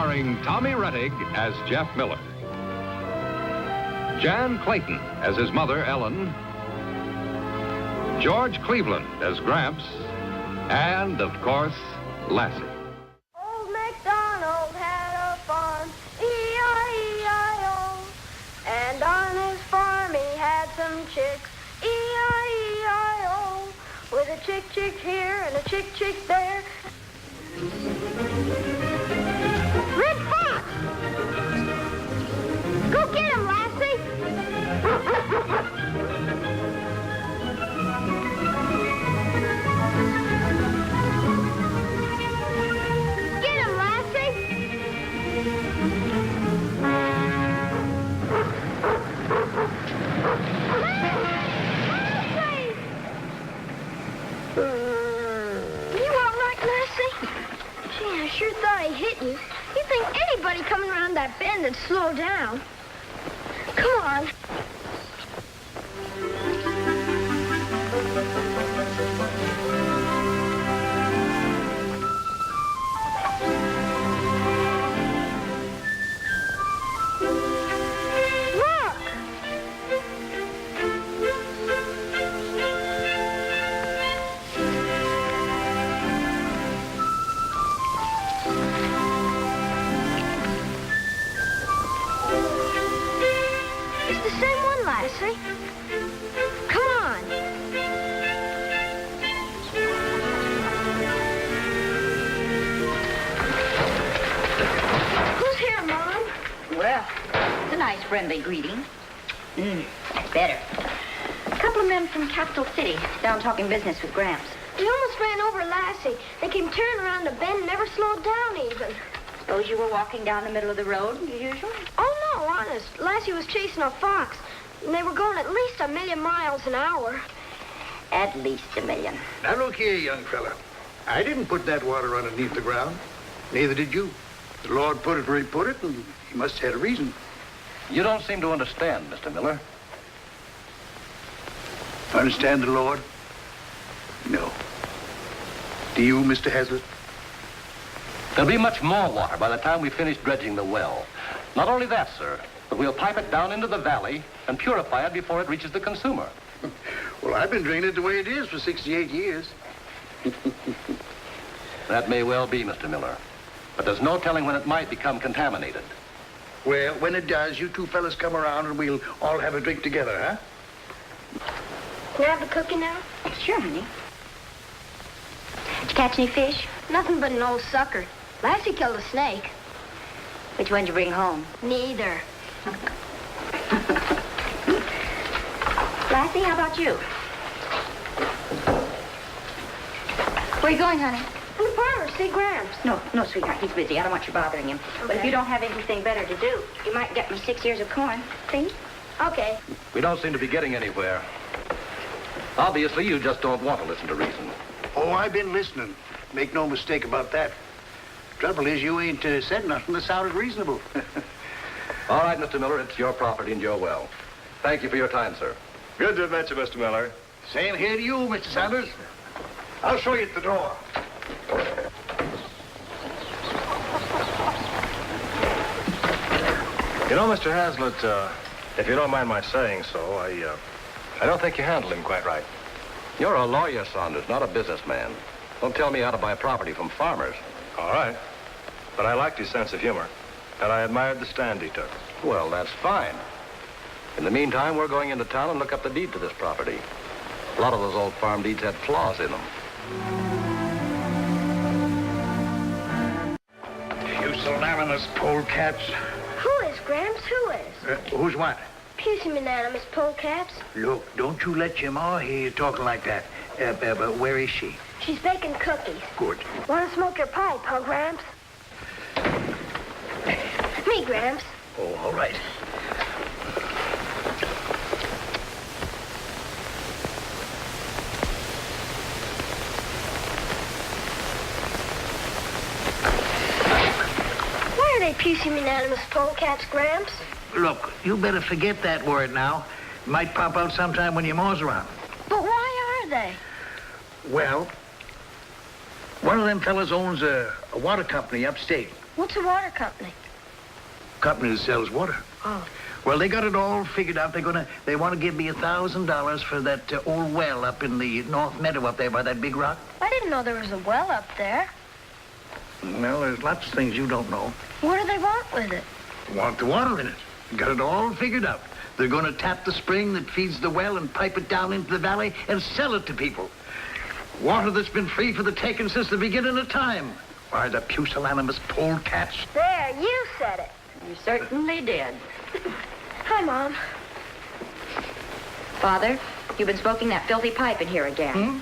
starring Tommy Rettig as Jeff Miller, Jan Clayton as his mother, Ellen, George Cleveland as Gramps, and, of course, Lassie. Old MacDonald had a farm, E-I-E-I-O, and on his farm he had some chicks, E-I-E-I-O, with a chick here and a chick there. Red Fox! Go get him, Lassie! Get him, Lassie! Lassie! You all right, Lassie? Gee, I sure thought I hit you. You think anybody coming around that bend would slow down? Come on. Lassie. Come on. Who's here, Mom? Well, it's a nice friendly greeting. Better. A couple of men from Capital City down talking business with Gramps. We almost ran over Lassie. They came tearing around the bend and never slowed down even. Suppose you were walking down the middle of the road, as usual? Oh, no, honest. Lassie was chasing a fox. And they were going at least 1,000,000 miles an hour. At least 1,000,000. Now, look here, young fella. I didn't put that water underneath the ground. Neither did you. The Lord put it where he put it, and he must have had a reason. You don't seem to understand, Mr. Miller. Understand the Lord? No. Do you, Mr. Hazlitt? There'll be much more water by the time we finish dredging the well. Not only that, sir, but we'll pipe it down into the valley and purify it before it reaches the consumer. Well, I've been drinking it the way it is for 68 years. That may well be, Mr. Miller. But there's no telling when it might become contaminated. Well, when it does, you two fellas come around and we'll all have a drink together, huh? Can I have the cookie now? Sure, honey. Did you catch any fish? Nothing but an old sucker. Lassie killed a snake. Which one did you bring home? Neither. Lassie, how about you? Where are you going, honey? To the farmer, see Gramps. No, sweetheart, he's busy. I don't want you bothering him. Okay. But if you don't have anything better to do, you might get me 6 ears of corn. See? Okay. We don't seem to be getting anywhere. Obviously, you just don't want to listen to reason. Oh, I've been listening. Make no mistake about that. Trouble is, you ain't said nothing that sounded reasonable. All right, Mr. Miller, it's your property and your well. Thank you for your time, sir. Good to have met you, Mr. Miller. Same here to you, Mr. Sanders. I'll show you at the door. You know, Mr. Hazlitt, if you don't mind my saying so, I don't think you handled him quite right. You're a lawyer, Saunders, not a businessman. Don't tell me how to buy property from farmers. All right. But I liked his sense of humor, and I admired the stand he took. Well, that's fine. In the meantime, we're going into town and look up the deed to this property. A lot of those old farm deeds had flaws in them. You solemnous polecats. Who is Gramps? Who is? Who's what? Pusillanimous polecats. Look, don't you let your ma hear you talking like that. But where is she? She's baking cookies. Good. Want to smoke your pipe, huh, Gramps? Me, Gramps. Oh, all right. Why are they pusillanimous polecats, Gramps? Look, you better forget that word now. It might pop out sometime when your ma's around. But why are they? Well, one of them fellas owns a water company upstate. What's a water company? Company that sells water. Oh. Well, they got it all figured out. They want to give me $1,000 for that old well up in the North Meadow up there by that big rock. I didn't know there was a well up there. Well, there's lots of things you don't know. What do they want with it? Want the water in it. Got it all figured out. They're going to tap the spring that feeds the well and pipe it down into the valley and sell it to people. Water that's been free for the taking since the beginning of time. Why, the pusillanimous polecats. There, you said it. You certainly did. Hi, Mom. Father, you've been smoking that filthy pipe in here again.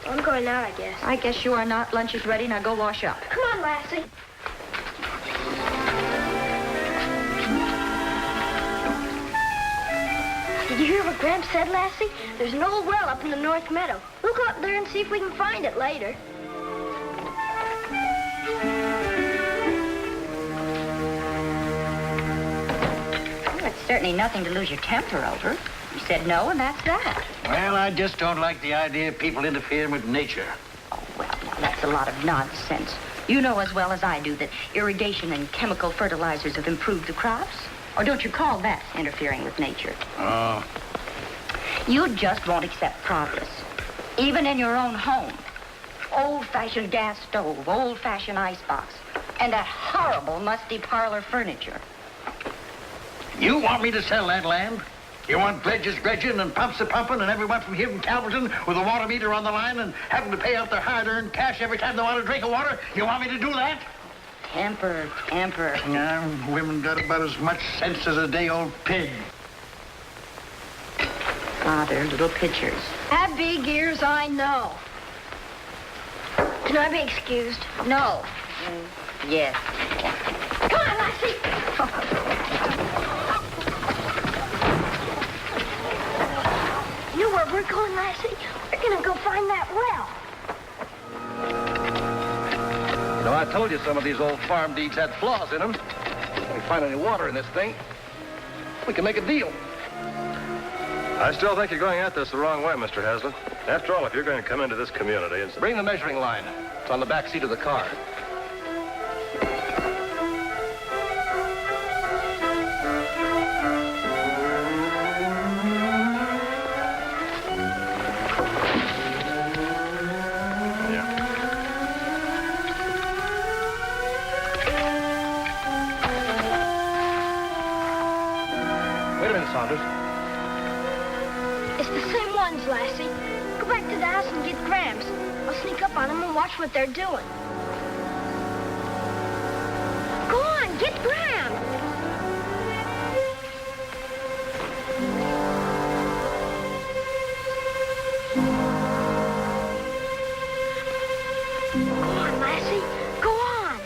I'm going out, I guess. I guess you are not. Lunch is ready. Now go wash up. Come on, Lassie. Did you hear what Gramps said, Lassie? There's an old well up in the North Meadow. We'll go up there and see if we can find it later. Well, it's certainly nothing to lose your temper over. You said no, and that's that. Well, I just don't like the idea of people interfering with nature. Oh, well, now, that's a lot of nonsense. You know as well as I do that irrigation and chemical fertilizers have improved the crops. Or don't you call that interfering with nature? Oh. You just won't accept progress, even in your own home. Old-fashioned gas stove, old-fashioned icebox, and that horrible musty parlor furniture. You want me to sell that land? You want dredges dredging and pumps pumping and everyone from here from Calverton with a water meter on the line and having to pay out their hard-earned cash every time they want a drink of water? You want me to do that? Temper, temper. Yeah, women got about as much sense as a day-old pig. Father, little pitchers. Have big ears, I know. Can I be excused? No. Yes. Come on, Lassie. You know where we're going, Lassie? We're gonna go find that well. You know, I told you some of these old farm deeds had flaws in them. If we find any water in this thing, we can make a deal. I still think you're going at this the wrong way, Mr. Hazlitt. After all, if you're going to come into this community and... Bring the measuring line. It's on the back seat of the car. Wait a minute, Saunders. It's the same ones, Lassie. Go back to the house and get Gramps. I'll sneak up on them and watch what they're doing. Go on, get Gramps. Go on, Lassie. Go on.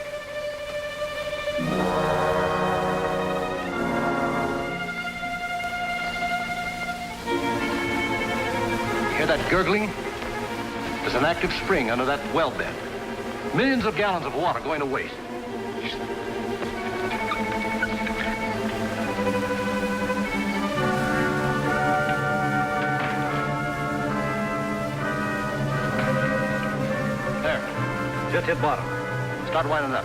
Hear that gurgling? There's an active spring under that well bed. Millions of gallons of water going to waste. There. Just hit bottom. Start winding up.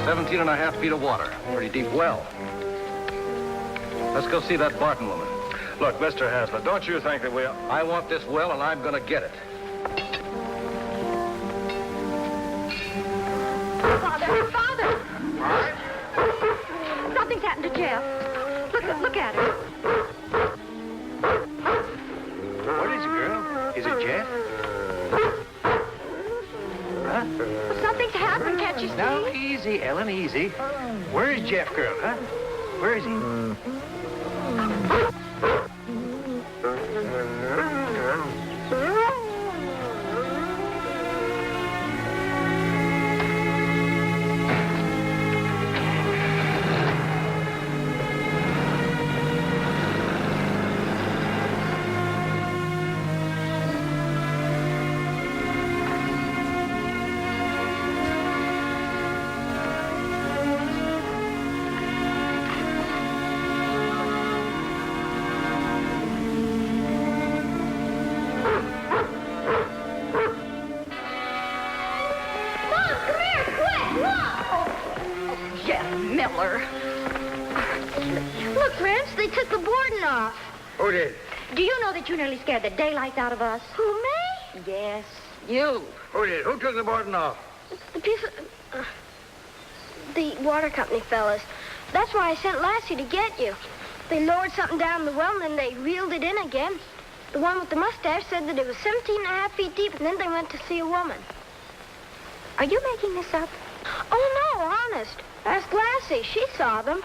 17.5 feet of water. Pretty deep well. Let's go see that Barton woman. Look, Mr. Hazlitt, don't you think that we... I want this well, and I'm gonna get it. Father! All right. Something's happened to Jeff. Look at her. What is it, girl? Is it Jeff? Huh? Something's happened, can't you see? Now, easy, Ellen, easy. Where's Jeff, girl, huh? Where is he? feller. Look, Gramps, they took the boarding off. Who did? Do you know that you nearly scared the daylights out of us? Who, me? Yes, you. Who did? Who took the boarding off? The piece of... the water company fellas. That's why I sent Lassie to get you. They lowered something down the well, and then they reeled it in again. The one with the mustache said that it was 17 and a half feet deep, and then they went to see a woman. Are you making this up? Oh, no, honest. Ask Lassie. She saw them.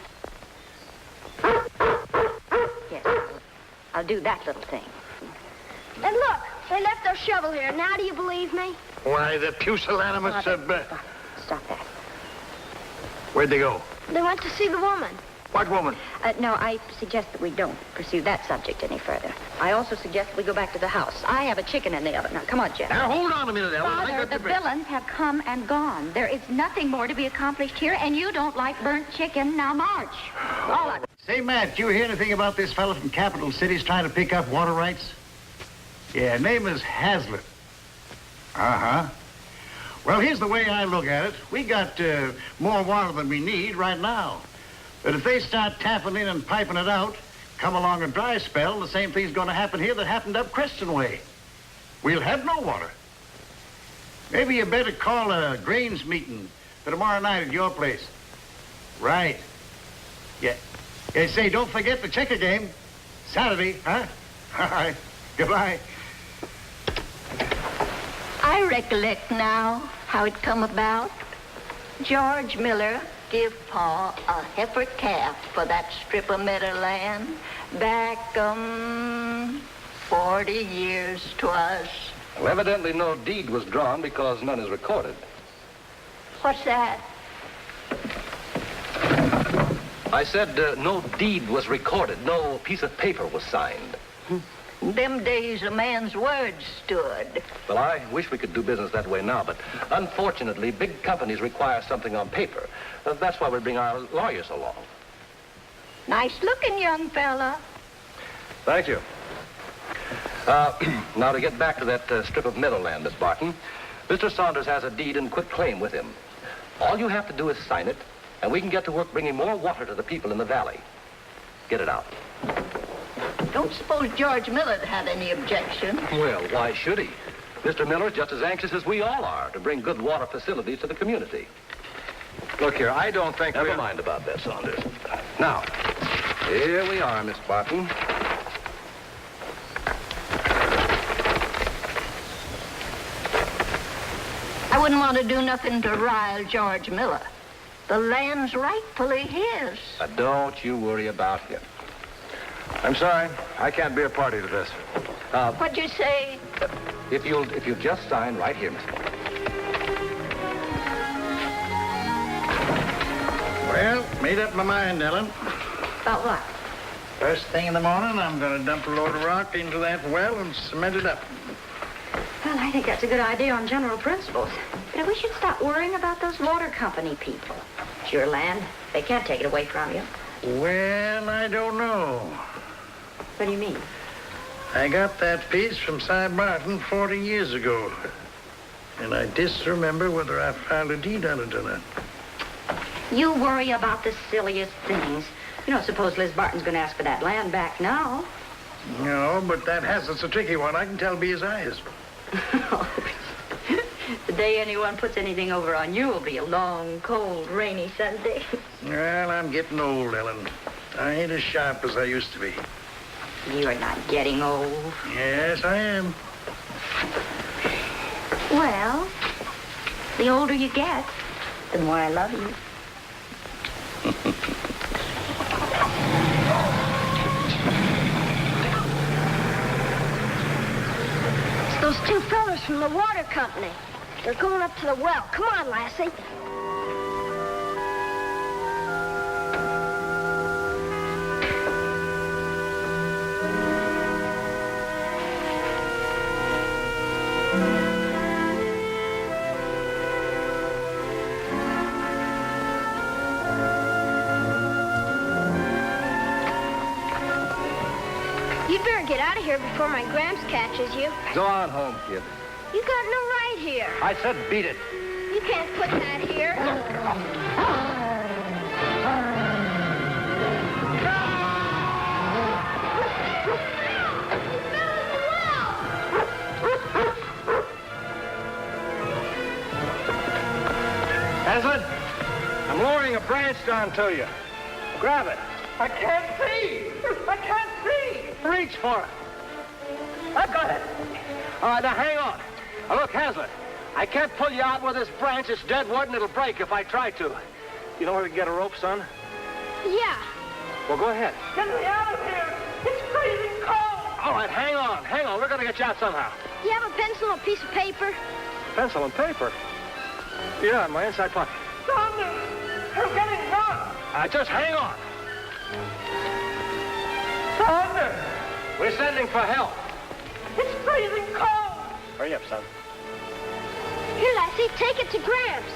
Yes, I'll do that little thing. And look, they left their shovel here. Now do you believe me? Why, the pusillanimous... Stop that. Where'd they go? They went to see the woman. What woman? No, I suggest that we don't pursue that subject any further. I also suggest that we go back to the house. I have a chicken in the oven. Now, come on, Jeff. Now, hold on a minute, Ellen. Father, the villains have come and gone. There is nothing more to be accomplished here, and you don't like burnt chicken. Now march. All of it. Say, Matt, you hear anything about this fellow from Capital City's trying to pick up water rights? Yeah, name is Hazlitt. Uh-huh. Well, here's the way I look at it. We got more water than we need right now. But if they start tapping in and piping it out, come along a dry spell, the same thing's going to happen here that happened up Creston Way. We'll have no water. Maybe you better call a grains meeting for tomorrow night at your place. Right. Yeah. Hey, say, don't forget the checker game. Saturday, huh? All right. Goodbye. I recollect now how it come about. George Miller give Pa a heifer calf for that strip of meadowland back, 40 years 'twas. Well, evidently no deed was drawn because none is recorded. What's that? I said no deed was recorded. No piece of paper was signed. Them days a man's word stood. Well, I wish we could do business that way now, but unfortunately, big companies require something on paper. That's why we bring our lawyers along. Nice looking young fella. Thank you. Now, to get back to that strip of meadowland, Miss Barton, Mr. Saunders has a deed and quit claim with him. All you have to do is sign it, and we can get to work bringing more water to the people in the valley. Get it out. Don't suppose George Miller had any objection. Well, why should he? Mr. Miller's just as anxious as we all are to bring good water facilities to the community. Look here, I don't think... Never mind about that, Saunders. Now, here we are, Miss Barton. I wouldn't want to do nothing to rile George Miller. The land's rightfully his. Don't you worry about him. I'm sorry. I can't be a party to this. What'd you say? If you'll just sign right here, Miss. Well, made up my mind, Ellen. About what? First thing in the morning, I'm going to dump a load of rock into that well and cement it up. Well, I think that's a good idea on general principles. But we should stop worrying about those water company people. It's your land. They can't take it away from you. Well, I don't know. What do you mean? I got that piece from Cy Barton 40 years ago. And I disremember whether I filed a deed on it or not. You worry about the silliest things. You don't suppose Liz Barton's going to ask for that land back now? No, but that Hazlitt's a tricky one. I can tell by his eyes. The day anyone puts anything over on you will be a long, cold, rainy Sunday. Well, I'm getting old, Ellen. I ain't as sharp as I used to be. You're not getting old. Yes, I am. Well, the older you get, the more I love you. It's those two fellas from the water company. They're going up to the well. Come on, Lassie. You'd better get out of here before my Gramps catches you. Go on home, kid. You got no right here. I said beat it. You can't put that here. Hazlitt, I'm lowering a branch down to you. Grab it. I can't see. I can't see. Reach for it. I've got it. All right, now hang on. Now look, Hazlitt, I can't pull you out with this branch. It's dead wood and it'll break if I try to. You know where to get a rope, son? Yeah. Well, go ahead. Get me out of here. It's freezing cold. All right, hang on. We're going to get you out somehow. You have a pencil and a piece of paper? Pencil and paper? Yeah, in my inside pocket. Thunder! You're getting done. Just hang on. Thunder! We're sending for help. It's freezing cold. Hurry up, son. Here, Lassie, take it to Gramps.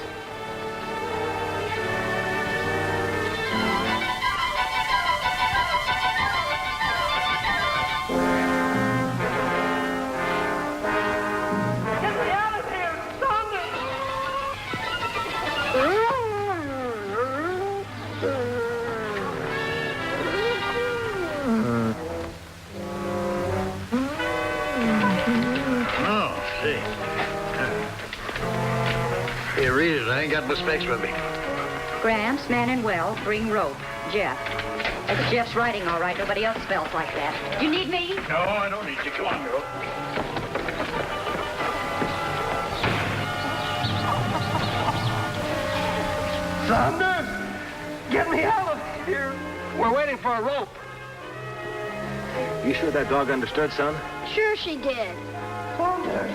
Here, read it. I ain't got my specs with me. Gramps, man and well, bring rope. Jeff. That's Jeff's writing, all right. Nobody else spells like that. Do you need me? No, I don't need you. Come on, girl. Thunder! Get me out of here. We're waiting for a rope. You sure that dog understood, son? Sure she did. Thunder.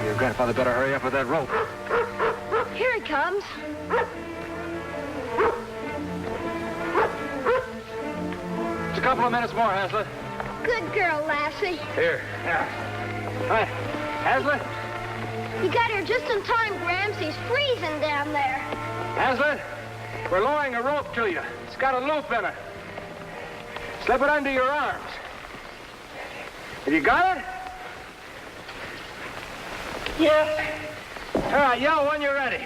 Your grandfather better hurry up with that rope. Here he comes. It's a couple of minutes more, Hazlitt. Good girl, Lassie. Here. Hi. Hazlitt? You got here just in time, Gramps. He's freezing down there. Hazlitt, we're lowering a rope to you. It's got a loop in it. Slip it under your arms. Have you got it? Yes. All right, yell when you're ready.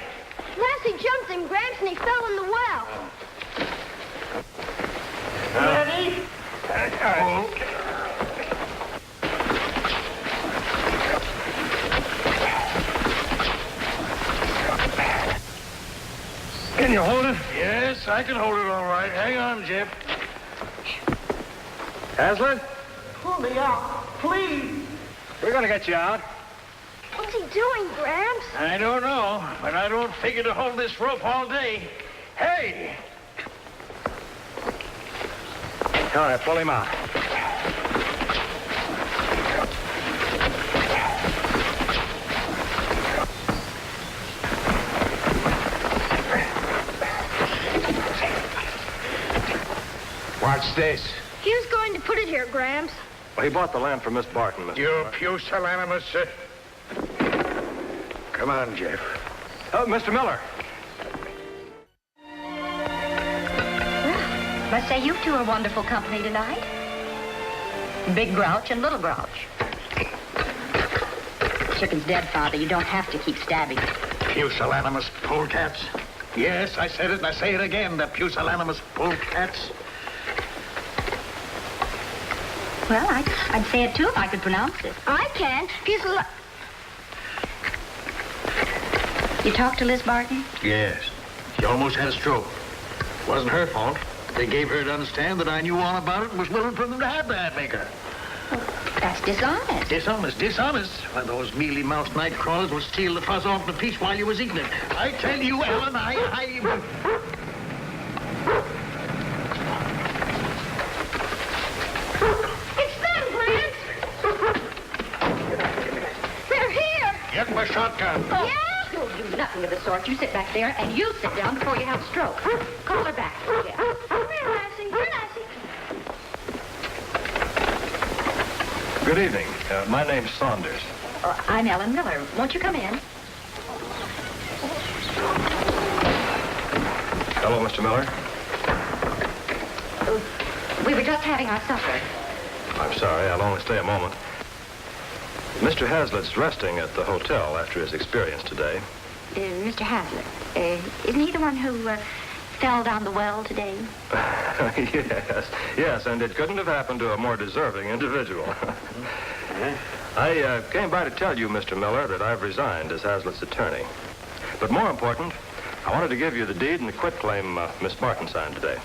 Lassie jumped in Gramps and he fell in the well. Ready? All right. Can you hold it? Yes, I can hold it all right. Hang on, Jeff. Hazlitt, Pull me out, please. we're going to get you out. What's he doing, Gramps? I don't know, but I don't figure to hold this rope all day. Hey! All right, pull him out. What's this? He was going to put it here, Gramps. Well, he bought the land from Miss Barton, Mr. You Miller. pusillanimous... Come on, Jeff. Oh, Mr. Miller. Must say you two are wonderful company tonight. Big Grouch and Little Grouch. Chicken's dead, Father. You don't have to keep stabbing. Pusillanimous polecats. Yes, I said it and I say it again. The pusillanimous polecats. Well, I'd say it too if I could pronounce it. I can't. You talked to Liz Barton? Yes. She almost had a stroke. Wasn't her fault. They gave her to understand that I knew all about it and was willing for them to have the hat maker. That's dishonest. Dishonest. Why, those mealy-mouthed night crawlers will steal the fuzz off the piece while you was eating it. I tell you, Ellen, It's them, Gramps. They're here. Get my shotgun. Yeah? You'll do nothing of the sort. You sit back there and you sit down before you have a stroke. Call her back, Jeff. Come here, Lassie. Here, Lassie. Good evening. My name's Saunders. I'm Ellen Miller. Won't you come in? Hello, Mr. Miller. We were just having our supper. I'm sorry. I'll only stay a moment. Mr. Hazlitt's resting at the hotel after his experience today. Mr. Hazlitt, isn't he the one who fell down the well today? Yes, and it couldn't have happened to a more deserving individual. I came by to tell you, Mr. Miller, that I've resigned as Hazlitt's attorney. But more important, I wanted to give you the deed and the quitclaim Miss Martin signed today.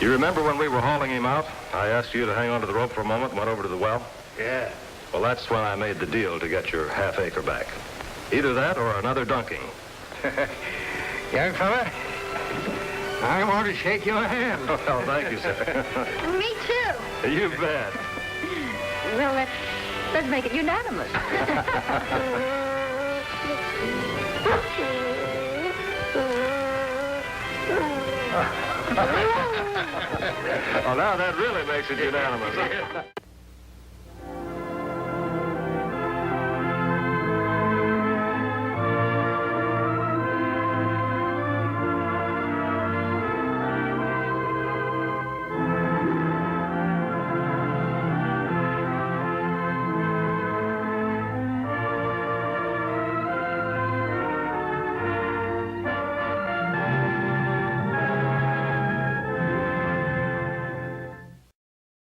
You remember when we were hauling him out? I asked you to hang on to the rope for a moment and went over to the well? Yeah. Well, that's when I made the deal to get your half-acre back. Either that or another dunking. Young fella, I want to shake your hand. Well, thank you, sir. Me too. You bet. Well, let's make it unanimous. Well, now that really makes it unanimous.